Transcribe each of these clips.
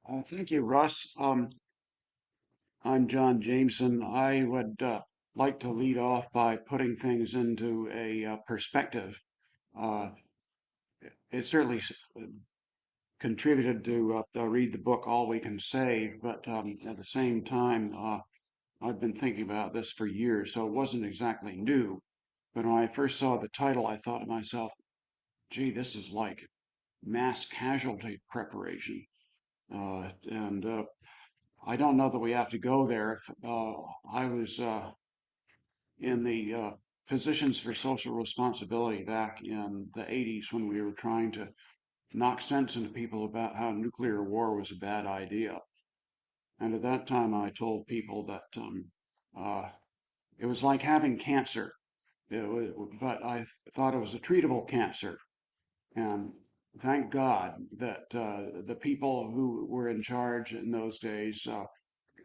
Thank you, Russ. I'm John Jameson. I would like to lead off by putting things into a perspective. Uh, it certainly contributed to read the book All We Can Save, but at the same time, I've been thinking about this for years, so it wasn't exactly new. But when I first saw the title, I thought to myself, gee, this is like mass casualty preparation. And I don't know that we have to go there. I was in the Physicians for Social Responsibility back in the 80s when we were trying to knock sense into people about how nuclear war was a bad idea. And at that time, I told people that uh, it was like having cancer, but I thought it was a treatable cancer. And thank God that the people who were in charge in those days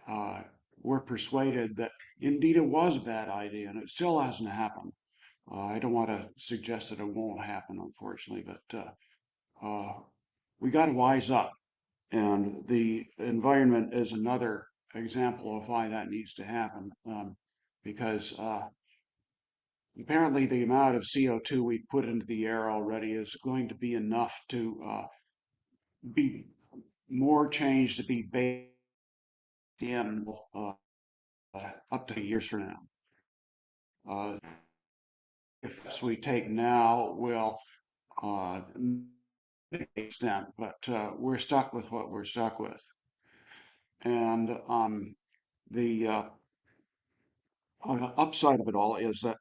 uh, were persuaded that indeed it was a bad idea, and it still hasn't happened. I don't want to suggest that it won't happen, unfortunately, but we got to wise up, and the environment is another example of why that needs to happen, because apparently the amount of CO2 we've put into the air already is going to be enough to be more change to be baked in up to years from now. If we take now will extent, but we're stuck with what we're stuck with. And the upside of it all is that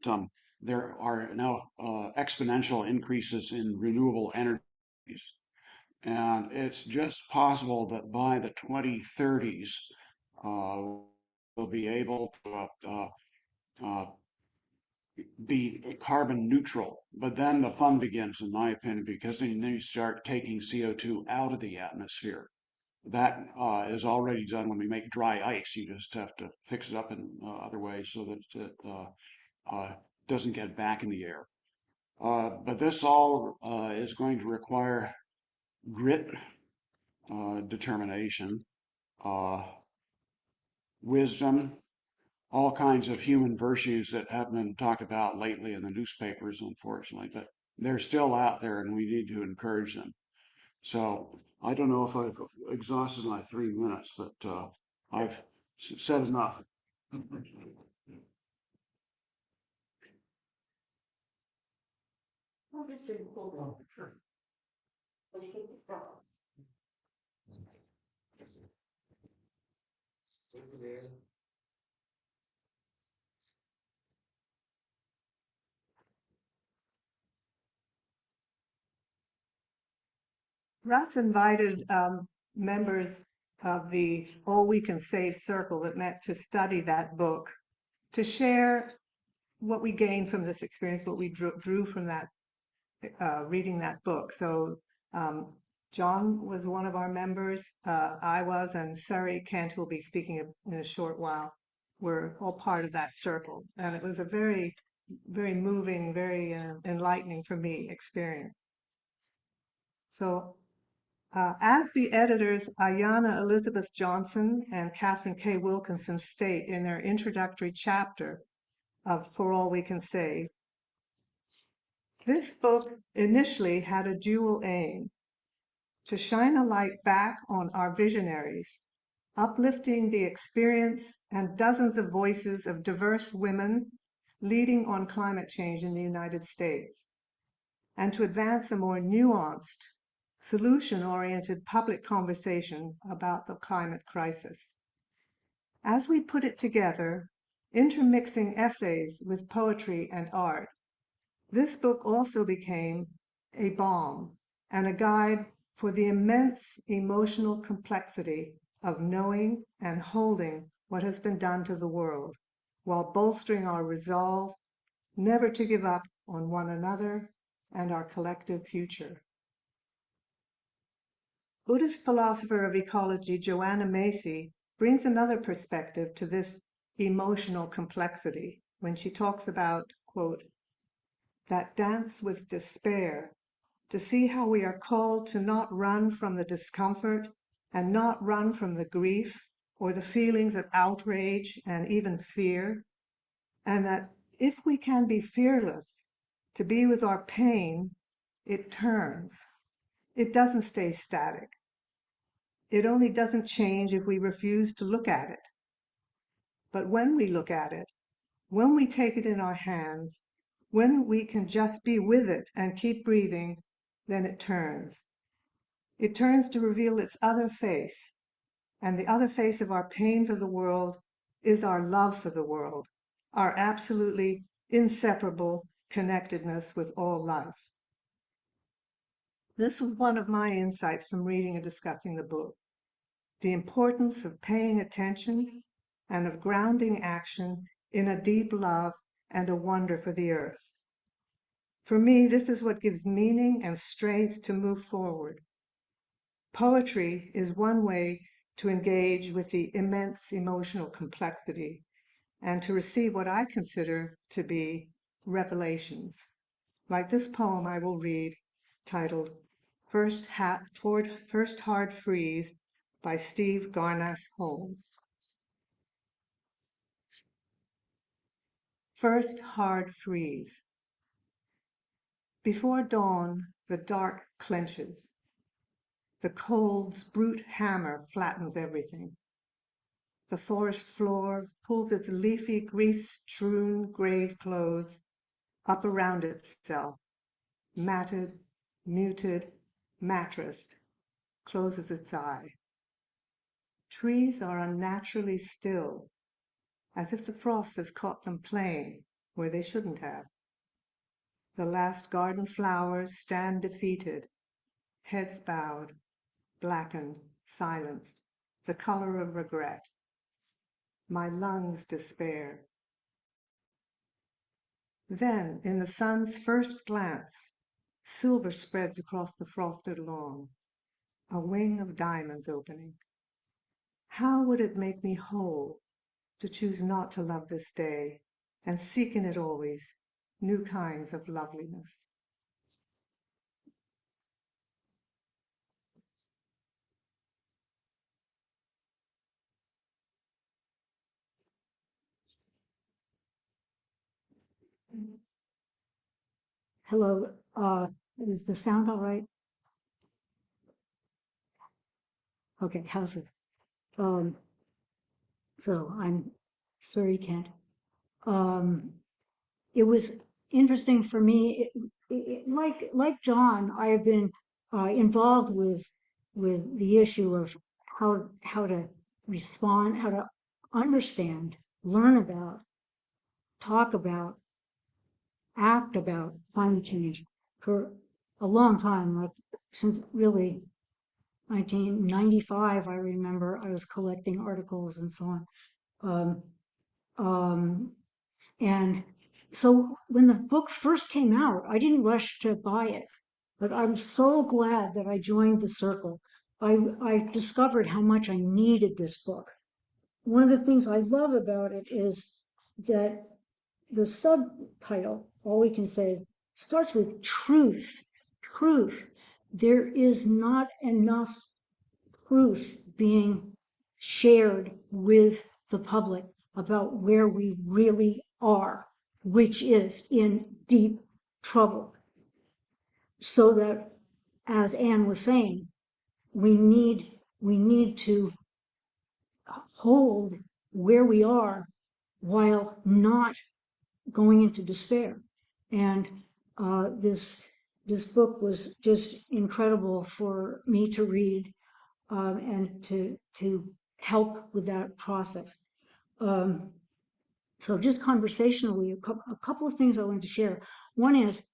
there are now exponential increases in renewable energies. And it's just possible that by the 2030s, we'll be able to uh, be carbon neutral. But then the fun begins, in my opinion, because then you start taking CO2 out of the atmosphere. That is already done when we make dry ice. You just have to fix it up in other ways so that it doesn't get back in the air. But this all is going to require grit, determination, uh, wisdom, all kinds of human virtues that haven't been talked about lately in the newspapers, unfortunately, but they're still out there and we need to encourage them. So I don't know if I've exhausted my 3 minutes, but I've said enough. Russ invited members of the All We Can Save circle that met to study that book to share what we gained from this experience, what we drew from that reading that book. So John was one of our members, I was, and Sari Kent, who will be speaking in a short while, were all part of that circle. And it was a very, very moving, very enlightening for me experience. So as the editors Ayanna Elizabeth Johnson and Catherine K. Wilkinson state in their introductory chapter of For All We Can Save, this book initially had a dual aim: to shine a light back on our visionaries, uplifting the experience and dozens of voices of diverse women leading on climate change in the United States, and to advance a more nuanced, solution-oriented public conversation about the climate crisis. As we put it together, intermixing essays with poetry and art, this book also became a balm and a guide for the immense emotional complexity of knowing and holding what has been done to the world, while bolstering our resolve never to give up on one another and our collective future. Buddhist philosopher of ecology Joanna Macy brings another perspective to this emotional complexity when she talks about, quote, that dance with despair, to see how we are called to not run from the discomfort and not run from the grief or the feelings of outrage and even fear, and that if we can be fearless to be with our pain, it turns. It doesn't stay static. It only doesn't change if we refuse to look at it. But when we look at it, when we take it in our hands, when we can just be with it and keep breathing, then it turns. It turns to reveal its other face. And the other face of our pain for the world is our love for the world, our absolutely inseparable connectedness with all life. This was one of my insights from reading and discussing the book: the importance of paying attention and of grounding action in a deep love and a wonder for the earth. For me, this is what gives meaning and strength to move forward. Poetry is one way to engage with the immense emotional complexity and to receive what I consider to be revelations, like this poem I will read, titled First Hard Freeze by Steve Garnaas Holmes. First hard freeze. Before dawn, the dark clenches. The cold's brute hammer flattens everything. The forest floor pulls its leafy, grief-strewn grave clothes up around itself, matted, muted, mattressed, closes its eye. Trees are unnaturally still, as if the frost has caught them playing where they shouldn't have. The last garden flowers stand defeated, heads bowed, blackened, silenced, the color of regret. My lungs despair. Then, in the sun's first glance, silver spreads across the frosted lawn, a wing of diamonds opening. How would it make me whole to choose not to love this day and seek in it always new kinds of loveliness? Hello, is the sound all right? Okay, how's it? Um, so I'm sorry, Kent. Um, it was interesting for me. Like John, I have been involved with the issue of how to respond, how to understand, learn about, talk about, act about climate change for a long time, like since really 1995. I remember I was collecting articles and so on. Um, um, and so when the book first came out, I didn't rush to buy it, but I'm so glad that I joined the circle. I discovered how much I needed this book. One of the things I love about it is that the subtitle, all we can say, starts with truth. Truth. There is not enough truth being shared with the public about where we really are, which is in deep trouble. So that, as Anne was saying, we need to hold where we are while not going into despair. And this book was just incredible for me to read, and to help with that process. So just conversationally, a couple of things I wanted to share. One is,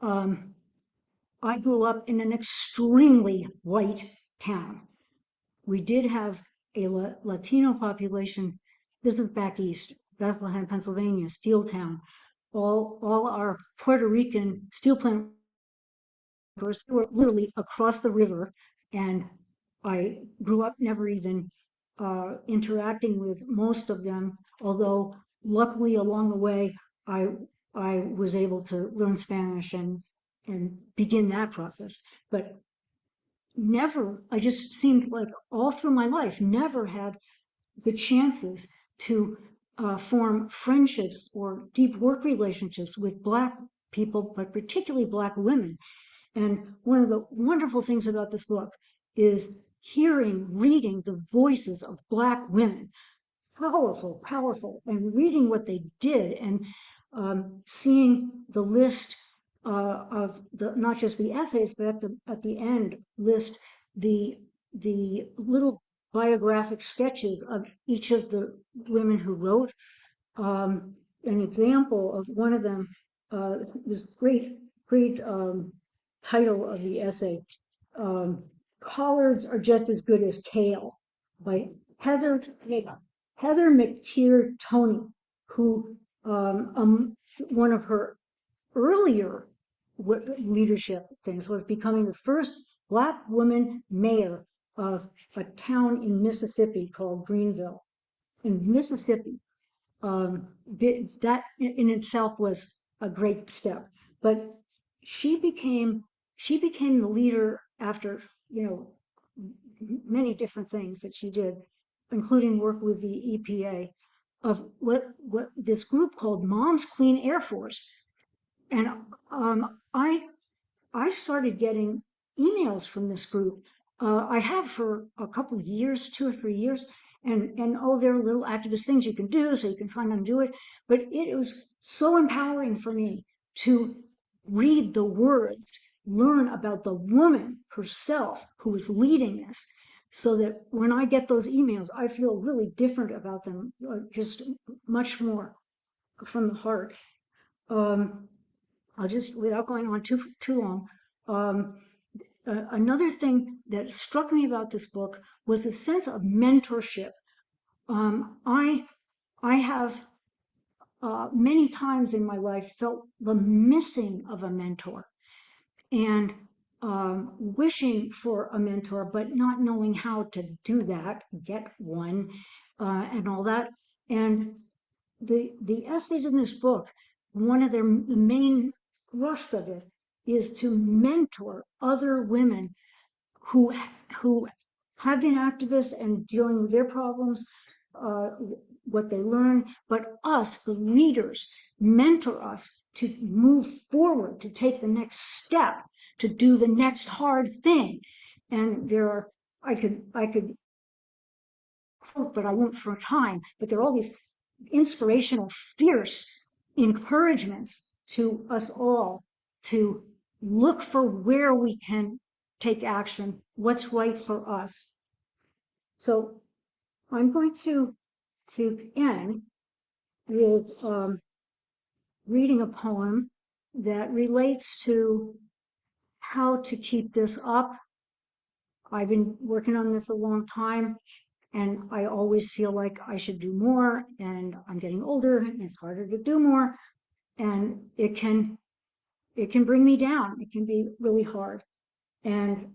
I grew up in an extremely white town. We did have a Latino population. This is back east, Bethlehem, Pennsylvania, steel town. All our Puerto Rican steel plant workers were literally across the river, and I grew up never even interacting with most of them, although luckily along the way I I was able to learn Spanish and begin that process. But I just seemed like all through my life, never had the chances to form friendships or deep work relationships with Black people, but particularly Black women. And one of the wonderful things about this book is reading the voices of Black women, powerful, powerful, and reading what they did, and seeing the list of the not just the essays, but at the end list the little biographic sketches of each of the women who wrote. An example of one of them, this great title of the essay, um, "Collards Are Just as Good as Kale" by Heather McTeer Toney, who one of her earlier leadership things was becoming the first Black woman mayor of a town in Mississippi called Greenville. In Mississippi, that in itself was a great step. But she became the leader after, many different things that she did, including work with the EPA, of what this group called Mom's Clean Air Force. And I started getting emails from this group. I have for a couple of years, 2 or 3 years, and oh, there are little activist things you can do, so you can sign on and do it. But it was so empowering for me to read the words, learn about the woman herself who was leading this, so that when I get those emails, I feel really different about them, just much more from the heart. I'll just, without going on too long, another thing that struck me about this book was the sense of mentorship. I have many times in my life felt the missing of a mentor, and wishing for a mentor, but not knowing how to do that, get one, and all that. And the essays in this book, one of the main thrusts of it is to mentor other women who have been activists and dealing with their problems, uh, what they learn, but us, the readers, mentor us to move forward, to take the next step, to do the next hard thing. And there are, I could quote, but I won't for time, but there are all these inspirational, fierce encouragements to us all to look for where we can take action, what's right for us. So I'm going to end with reading a poem that relates to how to keep this up. I've been working on this a long time, and I always feel like I should do more, and I'm getting older and it's harder to do more, and it can bring me down. It can be really hard. And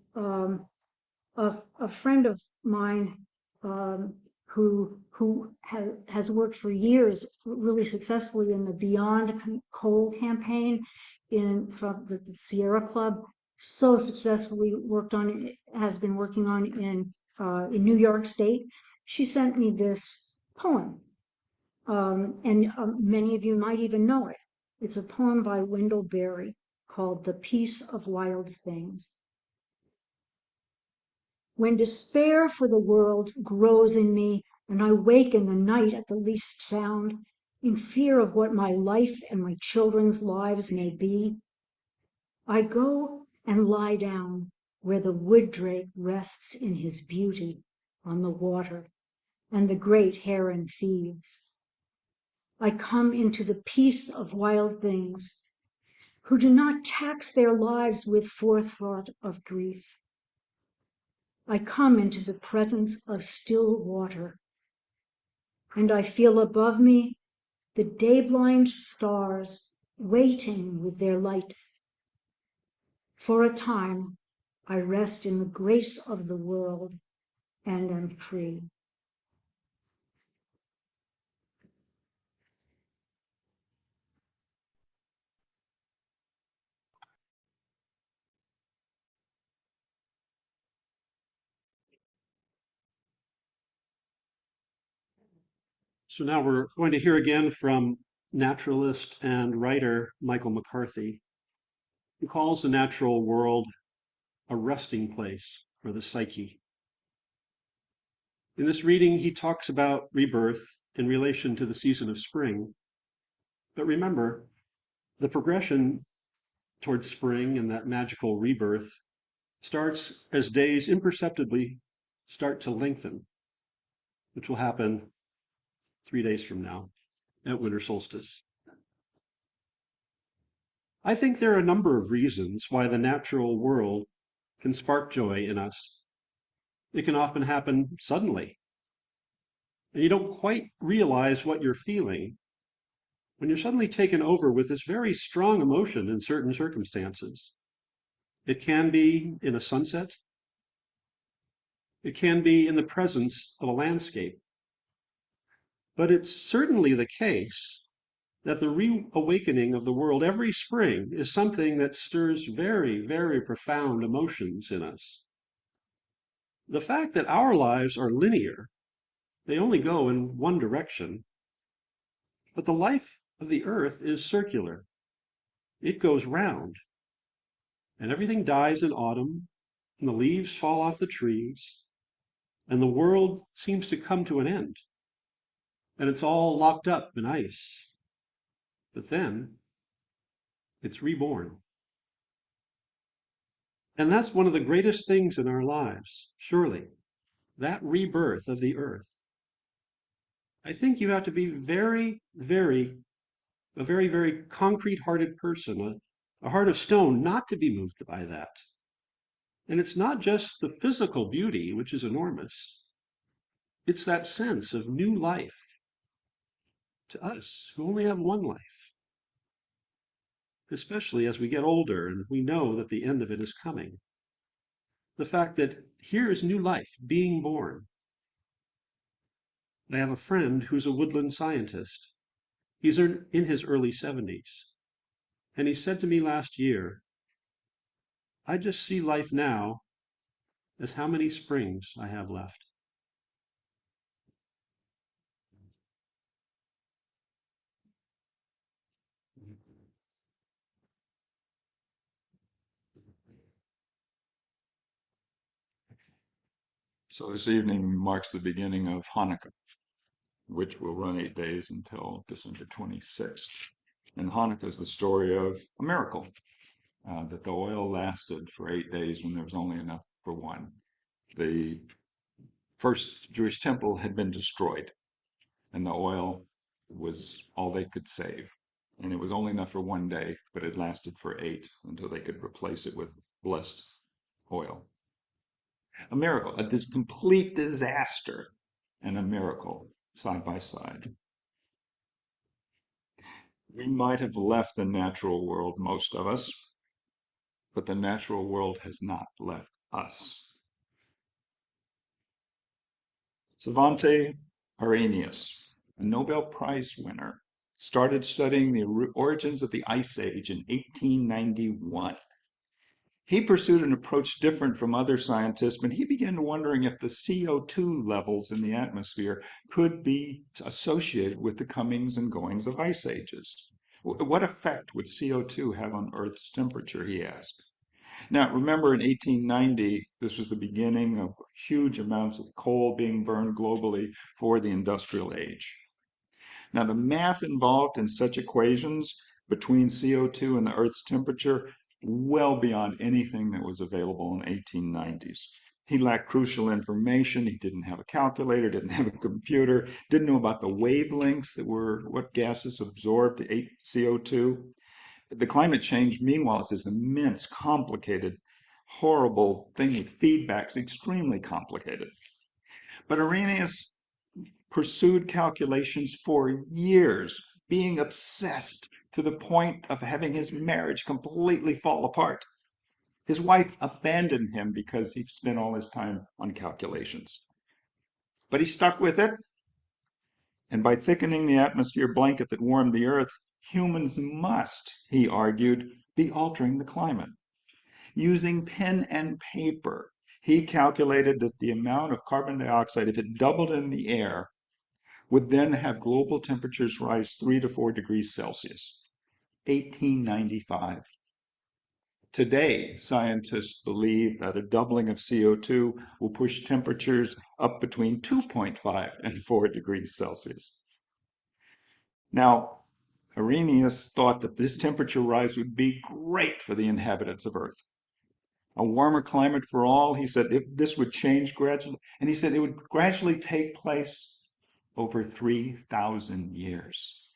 a friend of mine, who has worked for years really successfully in the Beyond Coal campaign from the Sierra Club, so successfully has been working on in New York State. She sent me this poem, and many of you might even know it. It's a poem by Wendell Berry called "The Peace of Wild Things." When despair for the world grows in me, and I wake in the night at the least sound, in fear of what my life and my children's lives may be, I go and lie down where the wood drake rests in his beauty on the water, and the great heron feeds. I come into the peace of wild things, who do not tax their lives with forethought of grief. I come into the presence of still water, and I feel above me the day-blind stars waiting with their light. For a time, I rest in the grace of the world and am free. So now we're going to hear again from naturalist and writer Michael McCarthy, who calls the natural world a resting place for the psyche. In this reading, he talks about rebirth in relation to the season of spring. But remember, the progression towards spring and that magical rebirth starts as days imperceptibly start to lengthen, which will happen 3 days from now at winter solstice. I think there are a number of reasons why the natural world can spark joy in us. It can often happen suddenly, and you don't quite realize what you're feeling when you're suddenly taken over with this very strong emotion in certain circumstances. It can be in a sunset. It can be in the presence of a landscape. But it's certainly the case that the reawakening of the world every spring is something that stirs very, very profound emotions in us. The fact that our lives are linear, they only go in one direction, but the life of the earth is circular. It goes round, and everything dies in autumn, and the leaves fall off the trees, and the world seems to come to an end, and it's all locked up in ice. But then it's reborn. And that's one of the greatest things in our lives, surely, that rebirth of the earth. I think you have to be a very, very concrete hearted person, a heart of stone, not to be moved by that. And it's not just the physical beauty, which is enormous, it's that sense of new life to us who only have one life, especially as we get older and we know that the end of it is coming. The fact that here is new life being born. I have a friend who's a woodland scientist. He's in his early 70s. And he said to me last year, I just see life now as how many springs I have left. So this evening marks the beginning of Hanukkah, which will run 8 days until December 26th. And Hanukkah is the story of a miracle, that the oil lasted for 8 days when there was only enough for one. The first Jewish temple had been destroyed, and the oil was all they could save. And it was only enough for one day, but it lasted for 8 until they could replace it with blessed oil. A miracle, a complete disaster, and a miracle side by side. We might have left the natural world, most of us, but the natural world has not left us. Svante Arrhenius, a Nobel Prize winner, started studying the origins of the Ice Age in 1891. He pursued an approach different from other scientists, but he began wondering if the CO2 levels in the atmosphere could be associated with the comings and goings of ice ages. What effect would CO2 have on Earth's temperature, he asked. Now, remember in 1890, this was the beginning of huge amounts of coal being burned globally for the industrial age. Now, the math involved in such equations between CO2 and the Earth's temperature well beyond anything that was available in the 1890s. He lacked crucial information. He didn't have a calculator, didn't have a computer, didn't know about the wavelengths that were what gases absorbed CO2. The climate change, meanwhile, is this immense, complicated, horrible thing with feedbacks, extremely complicated. But Arrhenius pursued calculations for years, being obsessed to the point of having his marriage completely fall apart. His wife abandoned him because he spent all his time on calculations. But he stuck with it, and by thickening the atmosphere blanket that warmed the earth, humans must, he argued, be altering the climate. Using pen and paper, he calculated that the amount of carbon dioxide, if it doubled in the air, would then have global temperatures rise 3 to 4 degrees Celsius. 1895. Today, scientists believe that a doubling of CO2 will push temperatures up between 2.5 and 4 degrees Celsius. Now, Arrhenius thought that this temperature rise would be great for the inhabitants of Earth. A warmer climate for all, he said, this would change gradually, and he said it would gradually take place over 3,000 years.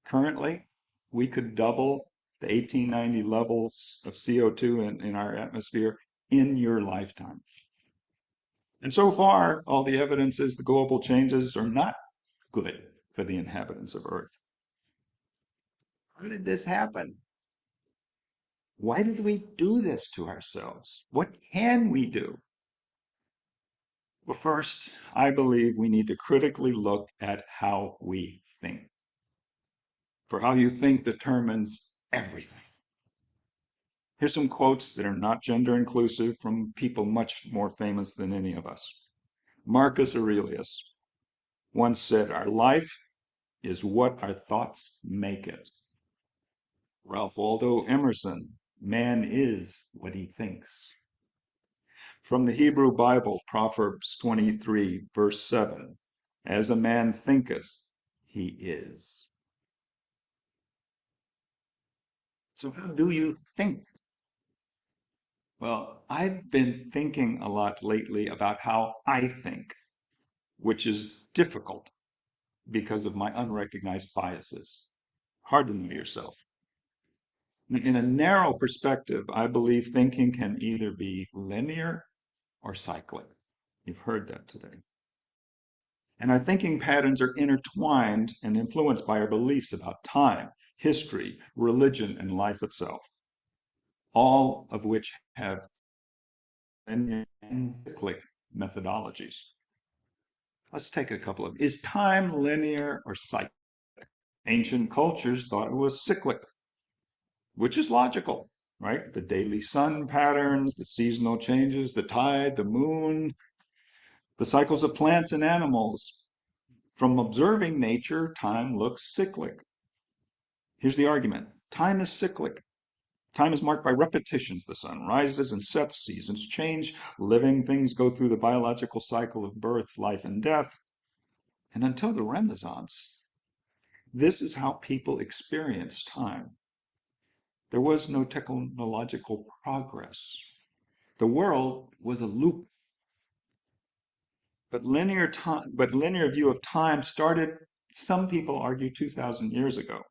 Currently, we could double the 1890 levels of CO2 in our atmosphere in your lifetime. And so far, all the evidence is the global changes are not good for the inhabitants of Earth. How did this happen? Why did we do this to ourselves? What can we do? Well, first, I believe we need to critically look at how we think. For how you think determines everything. Here's some quotes that are not gender inclusive from people much more famous than any of us. Marcus Aurelius once said, "Our life is what our thoughts make it." Ralph Waldo Emerson, "Man is what he thinks." From the Hebrew Bible, Proverbs 23, verse 7, "As a man thinketh, he is." So how do you think? Well, I've been thinking a lot lately about how I think, which is difficult because of my unrecognized biases. Hard to know yourself. In a narrow perspective, I believe thinking can either be linear or cyclic. You've heard that today. And our thinking patterns are intertwined and influenced by our beliefs about time, history, religion, and life itself, all of which have linear and cyclic methodologies. Let's take a couple of. Is time linear or cyclic? Ancient cultures thought it was cyclic, which is logical, right? The daily sun patterns, the seasonal changes, the tide, the moon, the cycles of plants and animals. From observing nature, time looks cyclic. Here's the argument. Time is cyclic. Time is marked by repetitions. The sun rises and sets, seasons change, living things go through the biological cycle of birth, life, and death. And until the Renaissance, this is how people experienced time. There was no technological progress. The world was a loop. But linear view of time started, some people argue, 2,000 years ago.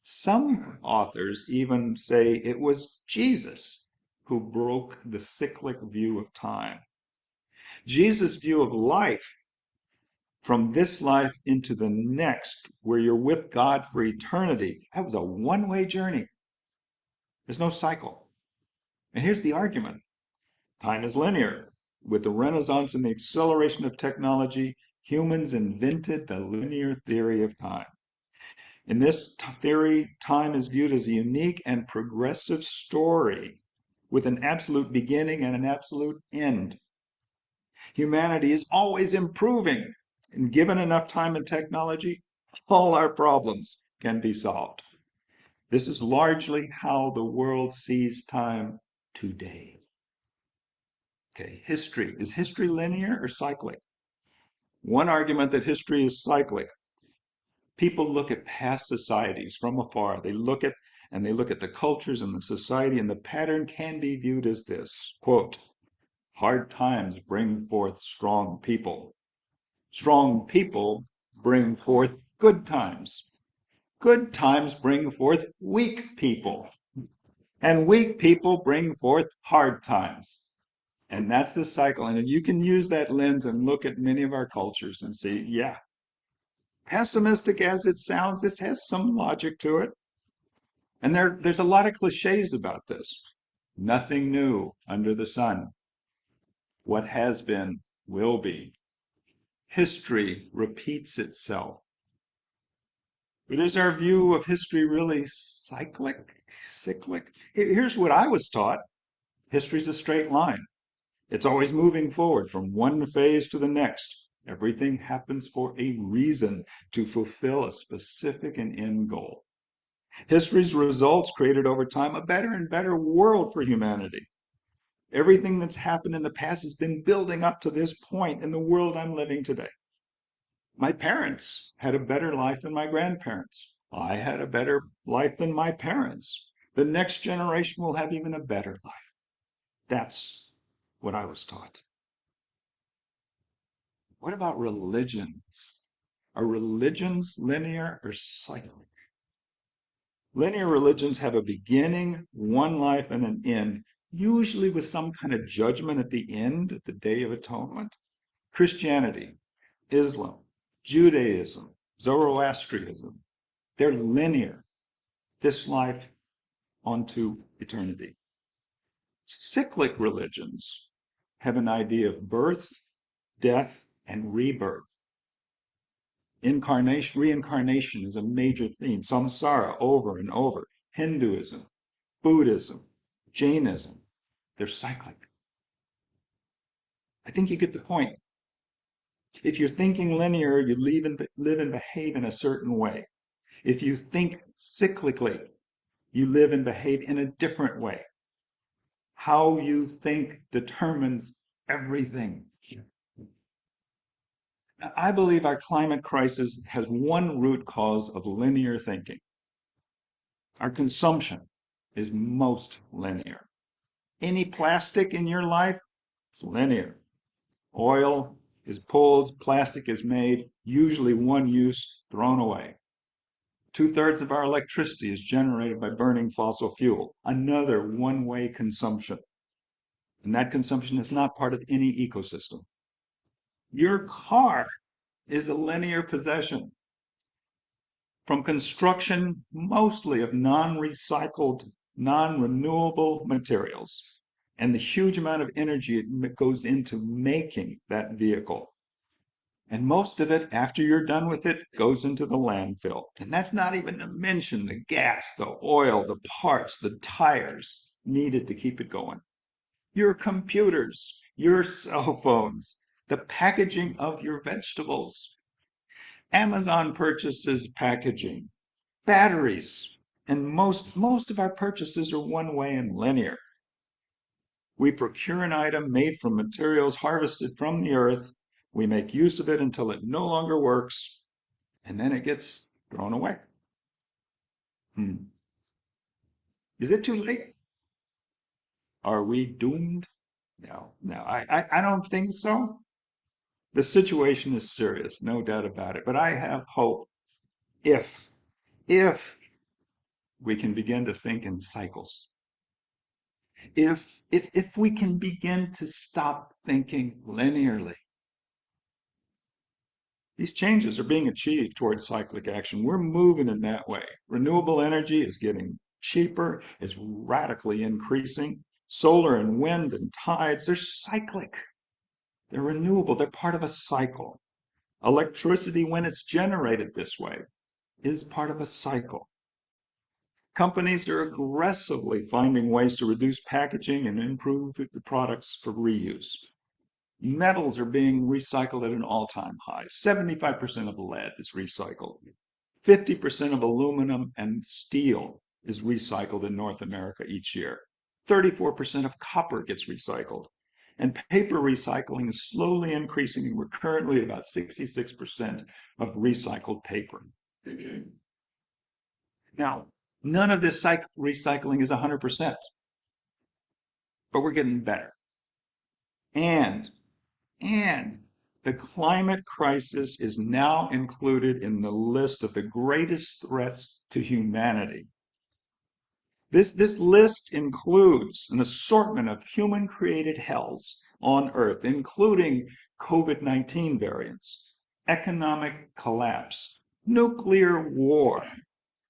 Some authors even say it was Jesus who broke the cyclic view of time. Jesus' view of life, from this life into the next, where you're with God for eternity, that was a one-way journey. There's no cycle. And here's the argument. Time is linear. With the Renaissance and the acceleration of technology, humans invented the linear theory of time. In this theory, time is viewed as a unique and progressive story with an absolute beginning and an absolute end. Humanity is always improving, and given enough time and technology, all our problems can be solved. This is largely how the world sees time today. Okay, history. Is history linear or cyclic? One argument that history is cyclic. People look at past societies from afar. They look at the cultures and the society, and the pattern can be viewed as this, quote, "Hard times bring forth strong people. Strong people bring forth good times. Good times bring forth weak people. And weak people bring forth hard times." And that's the cycle. And you can use that lens and look at many of our cultures and see, yeah, pessimistic as it sounds, this has some logic to it. And there's a lot of cliches about this. Nothing new under the sun. What has been will be. History repeats itself. But is our view of history really cyclic? Here's what I was taught. History's a straight line. It's always moving forward from one phase to the next. Everything happens for a reason, to fulfill a specific and end goal. History's results created over time a better and better world for humanity. Everything that's happened in the past has been building up to this point in the world I'm living today. My parents had a better life than my grandparents. I had a better life than my parents. The next generation will have even a better life. That's what I was taught. What about religions? Are religions linear or cyclic? Linear religions have a beginning, one life, and an end, usually with some kind of judgment at the end, at the Day of Atonement. Christianity, Islam, Judaism, Zoroastrianism, they're linear. This life onto eternity. Cyclic religions have an idea of birth, death, and rebirth. Incarnation, reincarnation is a major theme. Samsara over and over. Hinduism, Buddhism, Jainism, they're cyclic. I think you get the point. If you're thinking linear, you live and behave in a certain way. If you think cyclically, you live and behave in a different way. How you think determines everything. I believe our climate crisis has one root cause of linear thinking. Our consumption is most linear. Any plastic in your life, it's linear. Oil is pulled, plastic is made, usually one use, thrown away. 2/3 of our electricity is generated by burning fossil fuel, another one-way consumption. And that consumption is not part of any ecosystem. Your car is a linear possession. From construction, mostly of non-recycled, non-renewable materials, and the huge amount of energy it goes into making that vehicle. And most of it, after you're done with it, goes into the landfill. And that's not even to mention the gas, the oil, the parts, the tires needed to keep it going. Your computers, your cell phones, the packaging of your vegetables. Amazon purchases packaging, batteries, and most of our purchases are one-way and linear. We procure an item made from materials harvested from the earth, we make use of it until it no longer works, and then it gets thrown away. Is it too late? Are we doomed? No, I don't think so. The situation is serious, no doubt about it. But I have hope if we can begin to think in cycles. If we can begin to stop thinking linearly. These changes are being achieved towards cyclic action. We're moving in that way. Renewable energy is getting cheaper, it's radically increasing. Solar and wind and tides, they're cyclic. They're renewable, they're part of a cycle. Electricity, when it's generated this way, is part of a cycle. Companies are aggressively finding ways to reduce packaging and improve the products for reuse. Metals are being recycled at an all-time high. 75% of lead is recycled. 50% of aluminum and steel is recycled in North America each year. 34% of copper gets recycled. And paper recycling is slowly increasing. We're currently at about 66% of recycled paper. Now, none of this recycling is 100%, but we're getting better. And the climate crisis is now included in the list of the greatest threats to humanity. This list includes an assortment of human-created hells on Earth, including COVID-19 variants, economic collapse, nuclear war,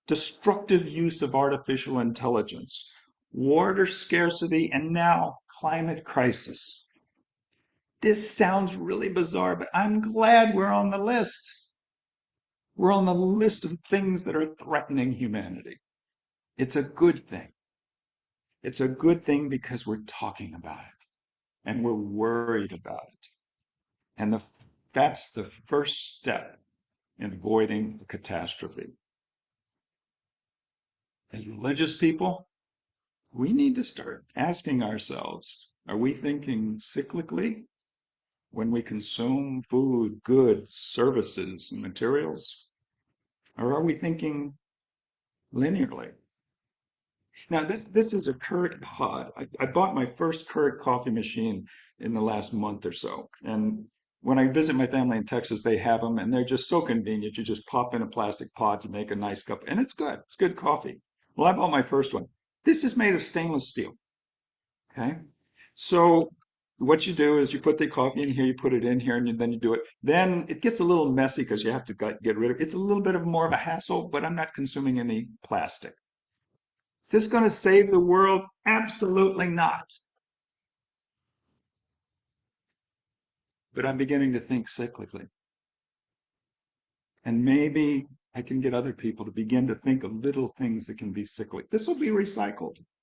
destructive use of artificial intelligence, water scarcity, and now climate crisis. This sounds really bizarre, but I'm glad we're on the list. We're on the list of things that are threatening humanity. It's a good thing. It's a good thing because we're talking about it and we're worried about it. And That's the first step in avoiding a catastrophe. As religious people, we need to start asking ourselves, are we thinking cyclically when we consume food, goods, services, and materials? Or are we thinking linearly? Now, this is a Keurig pod. I bought my first Keurig coffee machine in the last month or so. And when I visit my family in Texas, they have them, and they're just so convenient. You just pop in a plastic pod to make a nice cup, and it's good. It's good coffee. Well, I bought my first one. This is made of stainless steel. Okay. So what you do is you put the coffee in here, you put it in here, and then you do it. Then it gets a little messy because you have to get rid of it. It's a little bit of more of a hassle, but I'm not consuming any plastic. Is this going to save the world? Absolutely not. But I'm beginning to think cyclically. And maybe I can get other people to begin to think of little things that can be cyclic. This will be recycled.